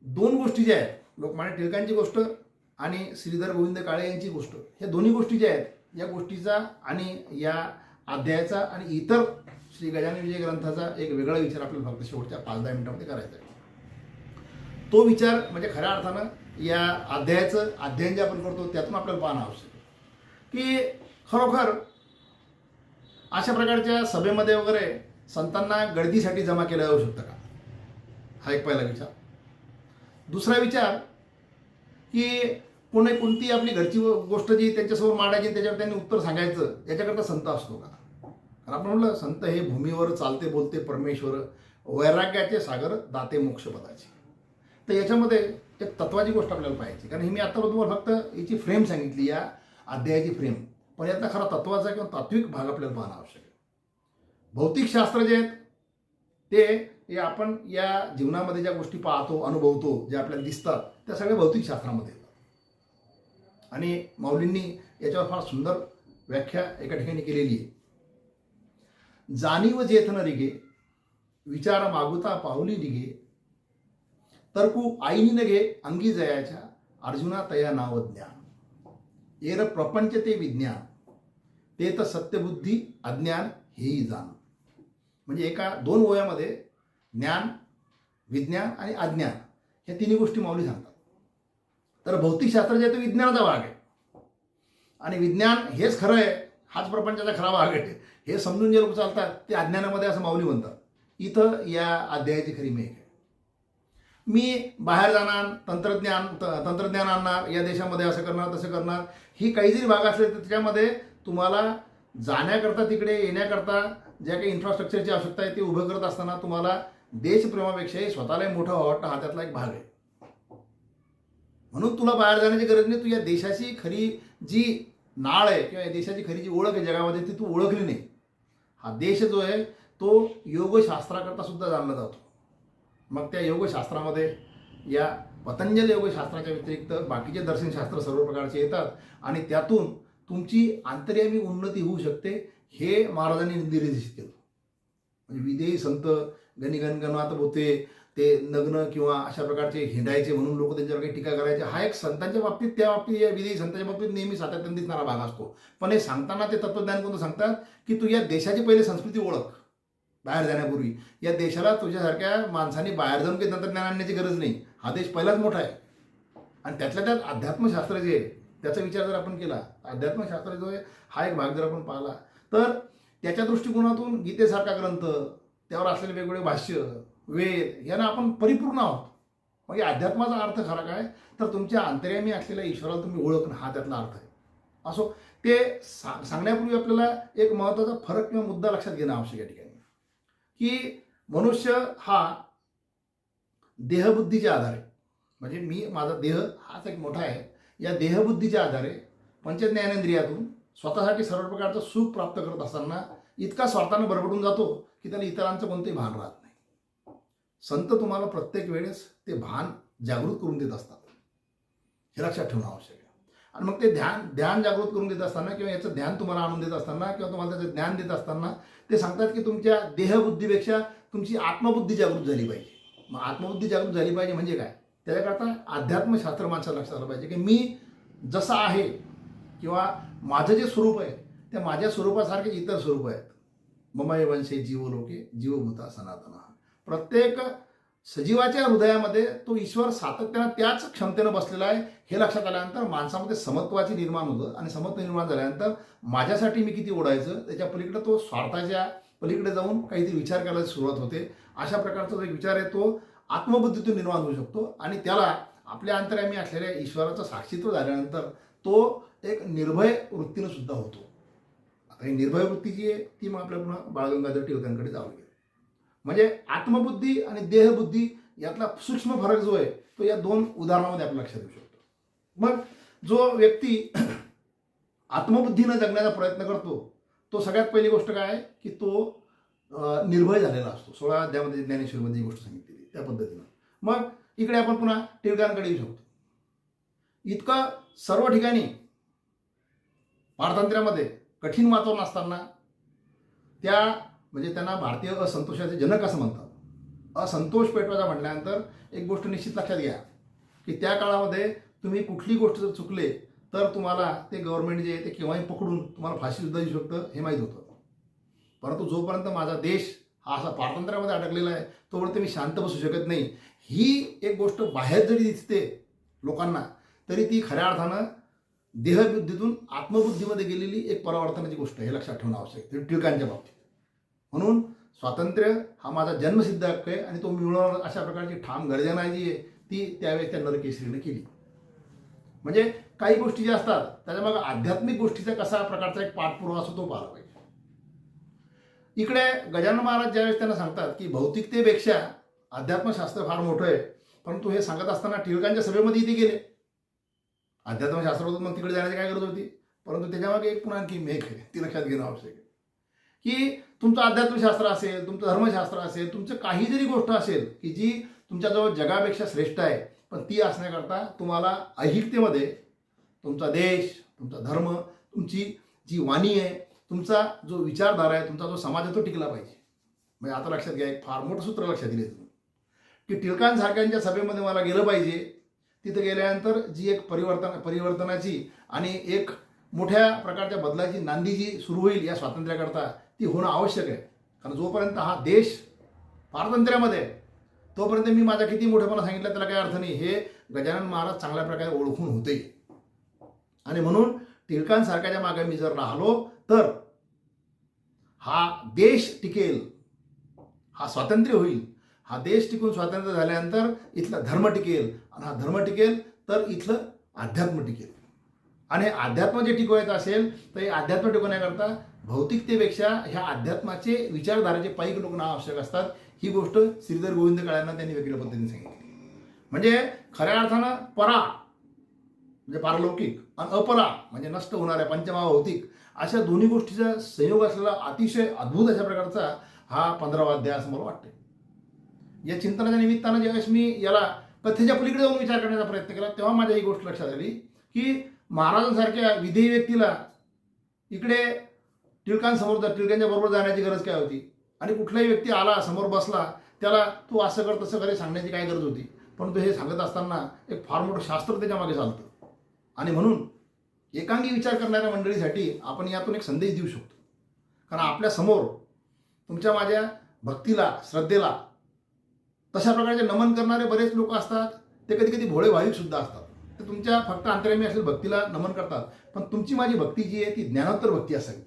दोन गोष्टी ज्या आहेत, लोकमान्य टिळकांची गोष्ट आणि श्रीधर गोविंद काळे यांची गोष्ट, ह्या दोन्ही गोष्टी ज्या आहेत या गोष्टीचा आणि या अध्यायाचा आणि इतर श्री गजानन विजय ग्रंथाचा एक वेगळा विचार आपल्याला फक्त शेवटच्या 5-10 मिनिटांमध्ये करायचा आहे. तो विचार म्हणजे खऱ्या अर्थानं या अध्ययन जे आपण करतो त्यातून आपल्याला पाहणं आवश्यक आहे की खरोखर अशा प्रकारच्या सभेमध्ये वगैरे संतांना गर्दीसाठी जमा केलं जाऊ शकतं का, हा एक पहिला विचार. दुसरा विचार की कोणती आपली घरची गोष्ट जी त्यांच्यासमोर मांडायची त्याच्यावर त्यांनी उत्तर सांगायचं याच्याकरता संत असतो का. कारण आपण म्हटलं संत हे भूमीवर चालते बोलते परमेश्वर, वैराग्याचे सागर दाते मोक्षपदाचे. तर याच्यामध्ये एक तत्वाची गोष्ट आपल्याला पाहायची, कारण ही मी आता तुम्हाला फक्त याची फ्रेम सांगितली या अध्यायाची फ्रेम, पण यातला खरा तत्वाचा किंवा तात्विक भाग आपल्याला पाहणं आवश्यक आहे. भौतिकशास्त्र जे आहेत ते आपण या जीवनामध्ये ज्या गोष्टी पाहतो अनुभवतो ज्या आपल्याला दिसतात त्या सगळ्या भौतिकशास्त्रामध्ये येतात. आणि माऊलींनी याच्यावर फार सुंदर व्याख्या एका ठिकाणी केलेली आहे. जाणीव जेथ न रिगे विचार मागुता पाहुली निघे, तर्कू आईनी न घे अंगी जयाच्या अर्जुना तया नाव ज्ञान, येर प्रपंच ते विज्ञान ते तर सत्यबुद्धी अज्ञान हेही जाण. म्हणजे एका 2 ओव्यामध्ये ज्ञान, विज्ञान आणि अज्ञान ह्या तिन्ही गोष्टी माऊली सांगतात. तर भौतिकशास्त्र जे आहे ते विज्ञानाचा भाग आहे आणि विज्ञान हेच खरं आहे, हाच प्रपंचाचा खरा भाग आहे हे समजून जे लोक चालतात ते अज्ञानामध्ये असं माऊली म्हणतात. इथं या अध्यायाची खरी मेघ आहे. मी बाहेर जाणार, तंत्रज्ञान आणणार, या देशामध्ये असं करणार तसं करणार, ही काही जरी भाग असले तर त्याच्यामध्ये तुम्हाला जाण्याकरता तिकडे येण्याकरता ज्या काही इन्फ्रास्ट्रक्चरची आवश्यकता आहे ते उभं करत असताना तुम्हाला देशप्रेमापेक्षाही स्वतःलाही मोठं वाटतं हा त्यातला एक भाग आहे. म्हणून तुला बाहेर जाण्याची गरज नाही. तू या देशाची खरी जी नाळ आहे किंवा या देशाची खरी जी ओळख आहे जगामध्ये ती तू ओळखली नाही. हा देश जो आहे तो योगशास्त्राकरता सुद्धा जाणला जातो. मग त्या योगशास्त्रामध्ये या पतंजली योगशास्त्राच्या व्यतिरिक्त बाकीचे दर्शनशास्त्र सर्व प्रकारचे येतात आणि त्यातून तुमची अंतर्यामी उन्नती होऊ शकते हे महाराजांनी निर्देशित केलं. म्हणजे विदेही संत गणिगणगणात होते ते नग्न किंवा अशा प्रकारचे हिंडायचे म्हणून लोक त्यांच्यावर काही टीका करायचे. हा एक संतांच्या बाबतीत त्या बाबतीत या विदेही संतांच्या बाबतीत नेहमी सातत्याने दिसणारा भाग असतो. पण हे सांगताना ते तत्वज्ञान कोणतं सांगतात की तू या देशाची पहिले संस्कृती ओळख. बाहेर जाण्यापूर्वी या देशाला तुझ्यासारख्या माणसांनी बाहेर जाऊन काही तंत्रज्ञान आणण्याची गरज नाही. हा देश पहिलाच मोठा आहे आणि त्यातल्या त्यात अध्यात्मशास्त्र जे आहे त्याचा विचार जर आपण केला, अध्यात्मशास्त्र जो आहे हा एक भाग जर आपण पाहिला तर त्याच्या दृष्टिकोनातून गीतेसारखा ग्रंथ, त्यावर असलेले वेगवेगळे भाष्य, वेद यांना आपण परिपूर्ण आहोत. म्हणजे अध्यात्माचा अर्थ खरा काय तर तुमच्या अंतर्यामी असलेल्या ईश्वराला तुम्ही ओळखणं हा त्यातला अर्थ आहे. असो ते सांगण्यापूर्वी आपल्याला एक महत्त्वाचा फरक किंवा मुद्दा लक्षात घेणं आवश्यक आहे या ठिकाणी की मनुष्य हा देहबुद्धीच्या आधारे, म्हणजे मी माझा देह हाच एक मोठा आहे, या देहबुद्धीच्या आधारे पंचज्ञानेंद्रियातून स्वतःसाठी सर्व प्रकारचं सुख प्राप्त करत असताना इतका स्वार्थानं बरबटून जातो की त्याला इतरांचं कोणतेही भान राहत नाही. संत तुम्हाला प्रत्येक वेळेस ते भान जागृत करून देत असतात, हे लक्षात ठेवणं आवश्यक आहे. आणि मग ते ध्यान जागृत करून देत असताना किंवा याचं ध्यान तुम्हाला आणून देत असताना किंवा तुम्हाला त्याचं ज्ञान देत असताना ते सांगतात की तुमच्या देहबुद्धीपेक्षा तुमची आत्मबुद्धी जागृत झाली पाहिजे. मग आत्मबुद्धी जागृत झाली पाहिजे म्हणजे काय, त्याच्याकरता अध्यात्मशास्त्र माणसाला लक्षात आलं पाहिजे की मी जसा आहे किंवा माझं जे स्वरूप आहे त्या माझ्या स्वरूपासारखे इतर स्वरूप आहेत. ममय वंशे जीवलोके जीवभूता सनातन. प्रत्येक सजीवाच्या हृदयामध्ये तो ईश्वर सातत्यानं त्याच क्षमतेनं बसलेला आहे हे लक्षात आल्यानंतर माणसामध्ये समत्वाची निर्माण होतं आणि समत्व निर्माण झाल्यानंतर माझ्यासाठी मी किती ओढायचं त्याच्या पलीकडे तो स्वार्थाच्या पलीकडे जाऊन काहीतरी विचार करायला सुरुवात होते. अशा प्रकारचा जो एक विचार आहे तो आत्मबुद्धीतून निर्माण होऊ शकतो आणि त्याला आपल्या अंतर्यामी असलेल्या ईश्वराचं साक्षीत्व झाल्यानंतर तो एक निर्भय वृत्तीनं सुद्धा होतो. आता ही निर्भय वृत्ती जी आहे ती मग आपल्या पुन्हा बाळगंगाधर टिळकांकडे जावं लागेल. म्हणजे आत्मबुद्धी आणि देहबुद्धी यातला सूक्ष्म फरक जो आहे तो या दोन उदाहरणामध्ये आपण लक्षात येऊ शकतो. मग जो व्यक्ती आत्मबुद्धीनं जगण्याचा प्रयत्न करतो तो सगळ्यात पहिली गोष्ट काय आहे की तो निर्भय झालेला असतो. 16 अध्यायामध्ये ज्ञानेश्वरीमध्ये ही गोष्ट सांगितलेली त्या पद्धतीनं. मग इकडे आपण पुन्हा टिळकांकडे येऊ शकतो. इतकं सर्व ठिकाणी पारतंत्र्यामध्ये कठीण वातावरण असताना त्या म्हणजे त्यांना भारतीय असंतोषाचे जनक असं म्हणतात. असंतोष पेटवायचा म्हटल्यानंतर एक गोष्ट निश्चित लक्षात घ्या की त्या काळामध्ये तुम्ही कुठली गोष्ट जर चुकले तर तुम्हाला ते गव्हर्नमेंट जे आहे ते केव्हाही पकडून तुम्हाला फाशीसुद्धा देऊ शकतं हे माहीत होतं. परंतु जोपर्यंत माझा देश हा असा पारतंत्र्यामध्ये अडकलेला आहे तोपर्यंत मी शांत बसू शकत नाही. ही एक गोष्ट बाहेर जरी दिसते लोकांना तरी ती खऱ्या अर्थानं देहबुद्धीतून आत्मबुद्धीमध्ये गेलेली एक परावर्तनाची गोष्ट हे लक्षात ठेवणं आवश्यक आहे टिळकांच्या बाबतीत. म्हणून स्वातंत्र्य हा माझा जन्मसिद्ध हक्क आहे आणि तो मिळवणार अशा प्रकारची ठाम गर्जना जी आहे ती त्यावेळेस त्या नरकेसरीने केली. म्हणजे काही गोष्टी ज्या असतात त्याच्यामागे आध्यात्मिक गोष्टीचा कसा प्रकारचा एक पाठपुरावा असतो तो पाहिला पाहिजे. इकडे गजानन महाराज ज्यावेळेस त्यांना सांगतात की भौतिकतेपेक्षा अध्यात्मशास्त्र फार मोठं आहे, परंतु हे सांगत असताना टिळकांच्या सभेमध्ये इथे गेले. अध्यात्मशास्त्र होतं मग तिकडे जाण्याची काय गरज होती, परंतु त्याच्यामागे एक पुन्हा आणखी मेघ आहे ती लक्षात घेणं आवश्यक आहे की तुमचं अध्यात्मशास्त्र असेल, तुमचं धर्मशास्त्र असेल, तुमचं काही जरी गोष्ट असेल की जी तुमच्याजवळ जगापेक्षा श्रेष्ठ आहे, पण ती असण्याकरता तुम्हाला ऐहिकतेमध्ये तुमचा देश, तुमचा धर्म, तुमची जी वाणी आहे, तुमचा जो विचारधारा आहे, तुमचा जो समाज आहे तो टिकला पाहिजे. म्हणजे आता लक्षात घ्या एक फार मोठं सूत्र लक्षात दिले की टिळकांसारख्यांच्या सभेमध्ये मला गेलं पाहिजे. तिथं गेल्यानंतर जी एक परिवर्तनाची आणि एक मोठ्या प्रकारच्या बदलाची नांदी जी सुरू होईल या स्वातंत्र्याकरता ती होणं आवश्यक आहे. कारण जोपर्यंत हा देश पारतंत्र्यामध्ये आहे तोपर्यंत मी माझा किती मोठेपणा सांगितलं त्याला काही अर्थ नाही हे गजानन महाराज चांगल्या प्रकारे ओळखून होते. आणि म्हणून टिळकांसारख्याच्या मागे मी जर राहिलो तर हा देश टिकेल, हा स्वातंत्र्य होईल. हा देश टिकून स्वातंत्र्य झाल्यानंतर इथला धर्म टिकेल आणि हा धर्म टिकेल तर इथलं अध्यात्म टिकेल. आणि हे अध्यात्म जे टिकवायचं असेल तर हे अध्यात्म टिकवण्याकरता भौतिकतेपेक्षा ह्या अध्यात्माचे विचारधाराचे पाईक लोक आवश्यक असतात. ही गोष्ट श्रीधर गोविंद काळ्यांना त्यांनी वेगळ्या पद्धतीने सांगितली. म्हणजे खऱ्या अर्थानं परा म्हणजे पारलौकिक आणि अपरा म्हणजे नष्ट होणाऱ्या पंचमहाभौतिक अशा दोन्ही गोष्टीचा संयोग असलेला अतिशय अद्भुत अशा प्रकारचा हा 15वा अध्याय असं मला वाटते. या चिंतनाच्या निमित्तानं ज्यावेळेस मी याला कथेच्या पलीकडे जाऊन विचार करण्याचा प्रयत्न केला तेव्हा माझ्या ही गोष्ट लक्षात आली की महाराजांसारख्या विधेयी व्यक्तीला इकडे टिळकांच्या बरोबर जाण्याची गरज काय होती, आणि कुठलाही व्यक्ती आला समोर बसला त्याला तू असं कर तसं करे सांगण्याची काय गरज होती. परंतु हे सांगत असताना एक फार मोठं शास्त्र त्याच्या मागे चालतं. आणि म्हणून एकांगी विचार करणाऱ्या मंडळीसाठी आपण यातून एक संदेश देऊ शकतो. कारण आपल्या समोर तुमच्या माझ्या भक्तीला श्रद्धेला तशा प्रकारचे नमन करणारे बरेच लोक असतात. ते कधी कधी भोळे भाविक सुद्धा असतात. ते तुमच्या फक्त अंतर्यामी असलेल्या भक्तीला नमन करतात. पण तुमची माझी भक्ती जी आहे ती ज्ञानोत्तर भक्ती असावी.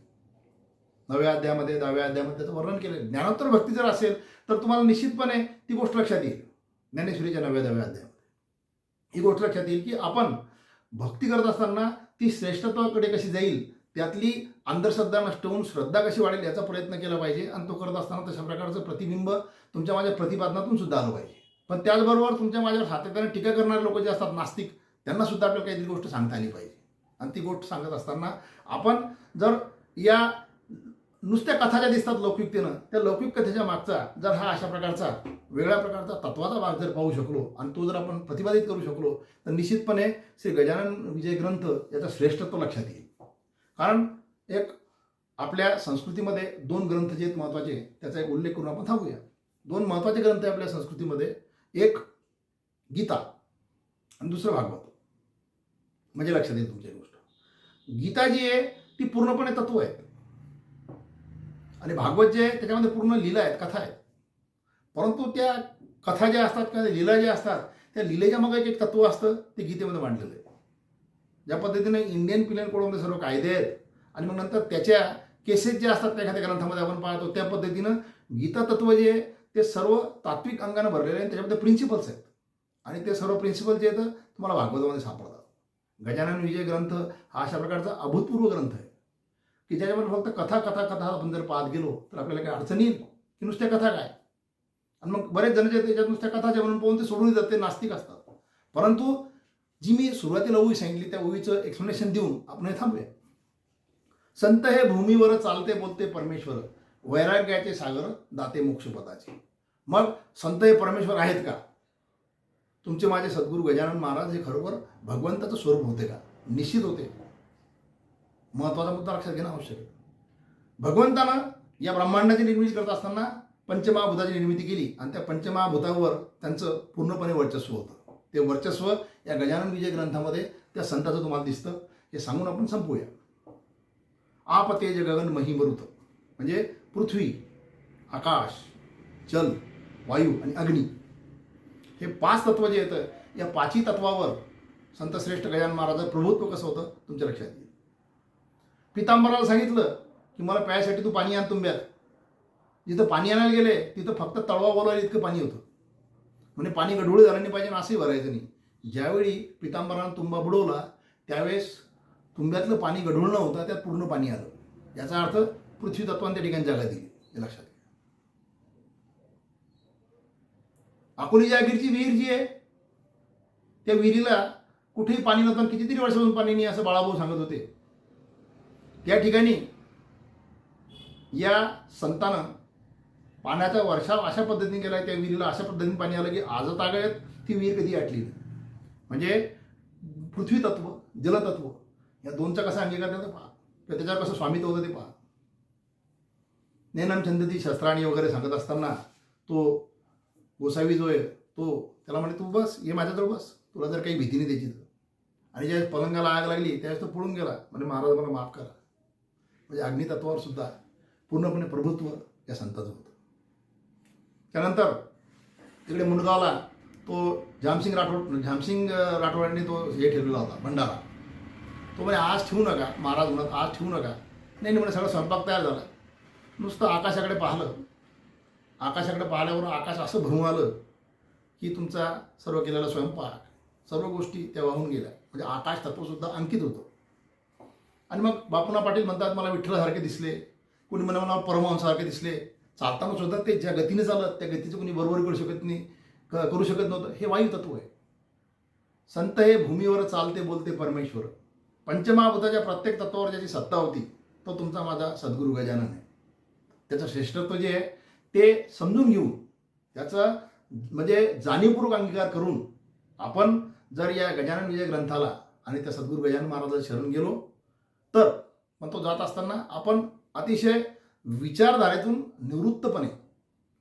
9व्या अध्यायामध्ये 10व्या अध्यायामध्ये त्याचं वर्णन केलं. ज्ञानोत्तर भक्ती जर असेल तर तुम्हाला निश्चितपणे ती गोष्ट लक्षात येईल. ज्ञानेश्वरीच्या 9व्या 10व्या अध्यायामध्ये ही गोष्ट लक्षात येईल की आपण भक्ती करत असताना ती श्रेष्ठत्वाकडे कशी जाईल, त्यातली अंधश्रद्धा नष्ट होऊन श्रद्धा कशी वाढेल याचा प्रयत्न केला पाहिजे. आणि तो करत असताना तशा प्रकारचं प्रतिबिंब तुमच्या माझ्या प्रतिपादनातून सुद्धा आलं पाहिजे. पण त्याचबरोबर तुमच्या माझ्यावर सातत्याने टीका करणारे लोक जे असतात नास्तिक, त्यांना सुद्धा आपल्याला काहीतरी गोष्ट सांगता आली पाहिजे. आणि ती गोष्ट सांगत असताना आपण जर या नुसत्या कथा ज्या दिसतात लौकिकतेनं, त्या लौकिक कथेच्या मागचा जर हा अशा प्रकारचा वेगळ्या प्रकारचा तत्वाचा भाग जर पाहू शकलो आणि तो जर आपण प्रतिपादित करू शकलो तर निश्चितपणे श्री गजानन विजय ग्रंथ याचा श्रेष्ठत्व लक्षात येईल. कारण एक आपल्या संस्कृतीमध्ये 2 ग्रंथ जे आहेत महत्त्वाचे, त्याचा एक उल्लेख करून आपण थांबूया. 2 महत्त्वाचे ग्रंथ आहे आपल्या संस्कृतीमध्ये. एक गीता आणि दुसरं भागवत. म्हणजे लक्षात येईल तुमची गोष्ट. गीता जी आहे ती पूर्णपणे तत्व आहे आणि भागवत जे आहे त्याच्यामध्ये पूर्ण लीला आहेत, कथा आहेत. परंतु त्या कथा ज्या असतात किंवा लीला ज्या असतात त्या लीलेच्या मागे एक तत्व असतं, ते गीतेमध्ये मांडलेलं आहे. ज्या पद्धतीने इंडियन पिनल कोडमध्ये सर्व कायदे आहेत आणि मग नंतर त्याच्या केसेस ज्या असतात त्या एखाद्या ग्रंथामध्ये आपण पाहतो, त्या पद्धतीनं गीता तत्व जे आहे ते सर्व तात्विक अंगानं भरलेले आहे. त्याच्यामध्ये प्रिन्सिपल्स आहेत आणि ते सर्व प्रिन्सिपल जे आहेत तुम्हाला भागवतामध्ये सापडतात. गजानन विजय ग्रंथ हा अशा प्रकारचा अभूतपूर्व ग्रंथ आहे की ज्याच्यामध्ये फक्त कथा कथा कथा आपण जर पाहत गेलो तर आपल्याला काही अडचण येईल की नुसत्या कथा काय. आणि मग बरेच जण जे त्याच्यात नुसत्या कथाच्या म्हणून पाहून ते सोडून जातात, ते नास्तिक असतात. परंतु जी मी सुरुवातीला ओवी सांगितली त्या ओवीचं एक्सप्लेनेशन देऊन आपण हे थांबूया. संत हे भूमीवर चालते बोलते परमेश्वर, वैराग्याचे सागर दाते मोक्षपदाचे. मग संत हे परमेश्वर आहेत का? तुमचे माझे सद्गुरू गजानन महाराज हे खरोखर भगवंताचं स्वरूप होते का? निश्चित होते. महत्वाचा मुद्दा लक्षात घेणं आवश्यक आहे. भगवंतानं या ब्रह्मांडाची निर्मिती करत असताना पंचमहाभूताची निर्मिती केली आणि त्या पंचमहाभूतावर त्यांचं पूर्णपणे वर्चस्व होतं. ते वर्चस्व या गजानन विजय ग्रंथामध्ये त्या संताचं तुम्हाला दिसतं. हे सांगून आपण संपूया. आप तेज गगन महिमरुत म्हणजे पृथ्वी, आकाश, जल, वायू आणि अग्नी हे 5 तत्व जे येतं, या 5ही तत्वावर संत श्रेष्ठ गजानन महाराजांचं प्रभुत्व कसं होतं तुमच्या लक्षात येईल. पितांबराला सांगितलं की मला प्यायसाठी तू पाणी आण तुंब्यात. जिथं पाणी आणायला गेले तिथं फक्त तळवा बोलवायला इतकं पाणी होतं. म्हणजे पाणी गढूळ झालं नाही पाहिजे ना असंही भरायचं नाही. ज्यावेळी पितांबरानं तुंबा बुडवला त्यावेळेस तुंब्यातलं पाणी गढूळ न होता त्यात पूर्ण पाणी आलं. याचा अर्थ पृथ्वी तत्वाने त्या ठिकाणी जागा दिली. हे लक्षात घ्या. अकोली जागीरची विहीर जी आहे त्या विहिरीला कुठेही पाणी नव्हतं, कितीतरी वर्षापासून पाणी नाही असं बाळाभाऊ सांगत होते. त्या ठिकाणी या संतानं पाण्याचा वर्षाव अशा पद्धतीने केला, त्या विहिरीला अशा पद्धतीने पाणी आलं की आजतागत ती विहीर कधी आटली नाही. म्हणजे पृथ्वी तत्व, जलतत्व या 2चा कसा अंगीकार त्याचा पहा, किंवा त्याच्यावर कसं स्वामित्व होतं ते पहा. नेनम छंदती शस्त्राणी वगैरे सांगत असताना तो गोसावी जो आहे तो त्याला म्हणे तू बस, ये माझ्याजवळ बस, तुला जर काही भीती नाही त्याची तर. आणि ज्यावेळेस पलंगाला आग लागली त्यावेळेस तो पळून गेला, म्हणजे महाराज मला माफ करा. म्हणजे अग्नितत्वावर सुद्धा पूर्णपणे प्रभुत्व या संताचं होतं. त्यानंतर तिकडे मुंडगावला तो झामसिंग राठोडांनी तो हे ठेवलेला होता भंडारा. तो म्हणे आज ठेवू नका, महाराज म्हणत आज ठेवू नका. नाही म्हणे सगळं स्वयंपाक तयार झाला. नुसतं आकाशाकडे पाहिलं, आकाशाकडे पाहिल्यावर आकाश असं भरून आलं की तुमचा सर्व केलेला स्वयंपाक सर्व गोष्टी त्या वाहून गेल्या. म्हणजे आकाश तत्वसुद्धा अंकित होतं. आणि मग बापूना पाटील म्हणतात मला विठ्ठलासारखे दिसले, कोणी म्हणा मला परमहंसासारखे दिसले. चालताना सुद्धा ते ज्या गतीने चालत त्या गतीचं कोणी बरोबर करू शकत नव्हतं. हे वायू तत्व आहे. संत हे भूमीवर चालते बोलते परमेश्वर. पंचमहाभूताच्या प्रत्येक तत्वावर ज्याची सत्ता होती तो तुमचा माझा सद्गुरू गजानन आहे. त्याचं श्रेष्ठत्व जे आहे ते समजून घेऊन त्याचा म्हणजे जाणीवपूर्वक अंगीकार करून आपण जर या गजानन विजय ग्रंथाला आणि त्या सद्गुरू गजानन महाराजाला शरण गेलो तर पण तो जात असताना आपण अतिशय विचारधारेतून निवृत्तपणे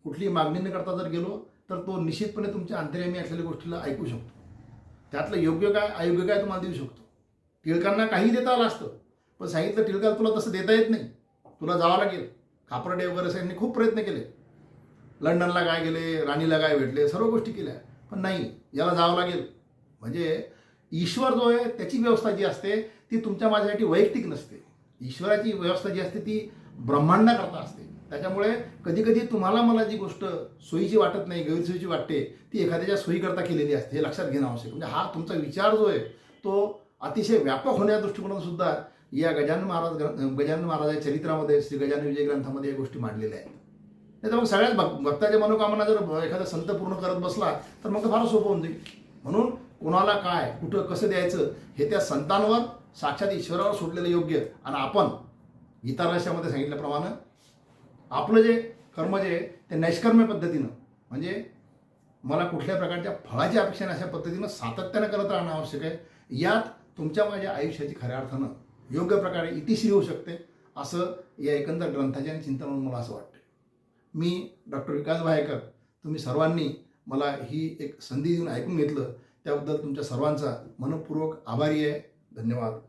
कुठलीही मागणी न करता जर गेलो तर तो निश्चितपणे तुमच्या अंतर्यामी असलेल्या गोष्टीला ऐकू शकतो. त्यातलं योग्य काय अयोग्य काय तुम्हाला देऊ शकतो. टिळकांना काही देता आलं असतं पण सांगितलं टिळकाला तुला तसं देता येत नाही, तुला जावं लागेल. खापर्डे वगैरे यांनी खूप प्रयत्न केले, लंडनला काय गेले, राणीला काय भेटले, सर्व गोष्टी केल्या, पण नाही, याला जावं लागेल. म्हणजे ईश्वर जो आहे त्याची व्यवस्था जी असते ती तुमच्या माझ्यासाठी वैयक्तिक नसते. ईश्वराची व्यवस्था जी असते ती ब्रह्मांडाकरता असते. त्याच्यामुळे कधी कधी तुम्हाला मला जी गोष्ट सोयीची वाटत नाही, गैरसोयीची वाटते, ती एखाद्याच्या सोयीकरता केलेली असते. हे लक्षात घेणं आवश्यक. म्हणजे हा तुमचा विचार जो आहे तो अतिशय व्यापक होण्याच्या दृष्टिकोनातून सुद्धा या गजानन महाराजाच्या चरित्रामध्ये श्री गजानन विजय ग्रंथामध्ये या गोष्टी मांडलेल्या आहेत. नाही तर मग सगळ्याच भक्ताच्या मनोकामना जर एखादा संत पूर्ण करत बसला तर मग फार सोपं होऊन जाईल. म्हणून कोणाला काय कुठं कसं द्यायचं हे त्या संतांवर साक्षात ईश्वरावर सोडलेलं योग्य. आणि आपण गीता रहस्यामध्ये सांगितल्याप्रमाणे आपलं जे कर्म जे आहे ते नैष्कर्म्य पद्धतीनं म्हणजे मला कुठल्या प्रकारच्या फळाची अपेक्षा नाही अशा पद्धतीनं सातत्यानं करत राहणं आवश्यक आहे. यात तुमच्या माझ्या आयुष्याची खऱ्या अर्थानं योग्य प्रकारे इतिश्री होऊ शकते असं या एकंदर ग्रंथाच्या आणि चिंतनावरून मला असं वाटतं. मी डॉक्टर विकास भायेकर, तुम्ही सर्वांनी मला ही एक संधी देऊन ऐकून घेतलं त्याबद्दल तुमच्या सर्वांचा मनपूर्वक आभारी आहे. धन्यवाद.